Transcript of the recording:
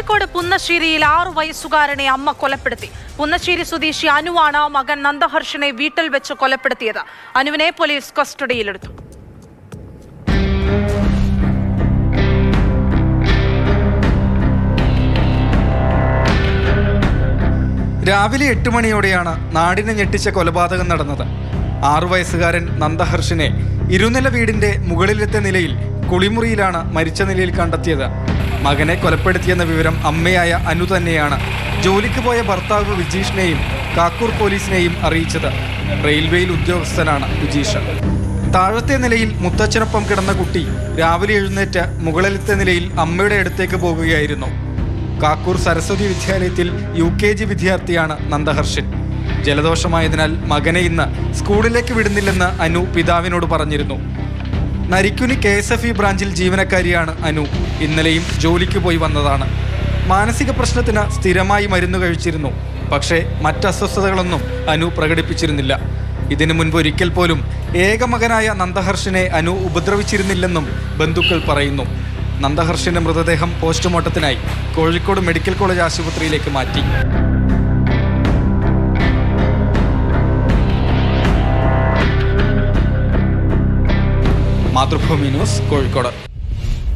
കോഴിക്കോട് പുന്നശ്ശേരിയിൽ 6 വയസ്സുകാരനെ അമ്മ കൊലപ്പെടുത്തി. പുന്നശ്ശേരി സ്വദേശി അനുവാണ് മകൻ നന്ദഹർഷനെ വീട്ടിൽ വെച്ച് കൊലപ്പെടുത്തിയത്. അനുവിനെ പോലീസ് കസ്റ്റഡിയിലെടുത്തു. രാവിലെ 8 മണിയോടെയാണ് നാടിനെ ഞെട്ടിച്ച കൊലപാതകം നടന്നത്. 6 വയസ്സുകാരൻ നന്ദഹർഷനെ ഇരുനില വീടിന്റെ മുകളിലത്തെ നിലയിൽ കുളിമുറിയിലാണ് മരിച്ച നിലയിൽ കണ്ടെത്തിയത്. മകനെ കൊലപ്പെടുത്തിയെന്ന വിവരം അമ്മയായ അനു തന്നെയാണ് ജോലിക്ക് പോയ ഭർത്താവ് വിജീഷിനെയും കാക്കൂർ പോലീസിനെയും അറിയിച്ചത്. റെയിൽവേയിൽ ഉദ്യോഗസ്ഥനാണ് വിജീഷ്. താഴത്തെ നിലയിൽ മുത്തച്ഛനൊപ്പം കിടന്ന കുട്ടി രാവിലെ എഴുന്നേറ്റ് മുകളിലത്തെ നിലയിൽ അമ്മയുടെ അടുത്തേക്ക് പോകുകയായിരുന്നു. കാക്കൂർ സരസ്വതി വിദ്യാലയത്തിൽ UKG വിദ്യാർത്ഥിയാണ് നന്ദഹർഷൻ. ജലദോഷമായതിനാൽ മകനെ ഇന്ന് സ്കൂളിലേക്ക് വിടുന്നില്ലെന്ന് അനു പിതാവിനോട് പറഞ്ഞിരുന്നു. നരിക്കുനി KSFE ബ്രാഞ്ചിൽ ജീവനക്കാരിയാണ് അനു. ഇന്നലെയും ജോലിക്ക് പോയി വന്നതാണ്. മാനസിക പ്രശ്നത്തിന് സ്ഥിരമായി മരുന്ന് കഴിച്ചിരുന്നു. പക്ഷേ മറ്റസ്വസ്ഥതകളൊന്നും അനു പ്രകടിപ്പിച്ചിരുന്നില്ല. ഇതിനു മുൻപ് ഒരിക്കൽ പോലും ഏകമകനായ നന്ദഹർഷനെ അനു ഉപദ്രവിച്ചിരുന്നില്ലെന്നും ബന്ധുക്കൾ പറയുന്നു. നന്ദഹർഷന്റെ മൃതദേഹം പോസ്റ്റ്മോർട്ടത്തിനായി കോഴിക്കോട് മെഡിക്കൽ കോളേജ് ആശുപത്രിയിലേക്ക് മാറ്റി. മാതൃഭൂമി ന്യൂസ്, കോഴിക്കോട്.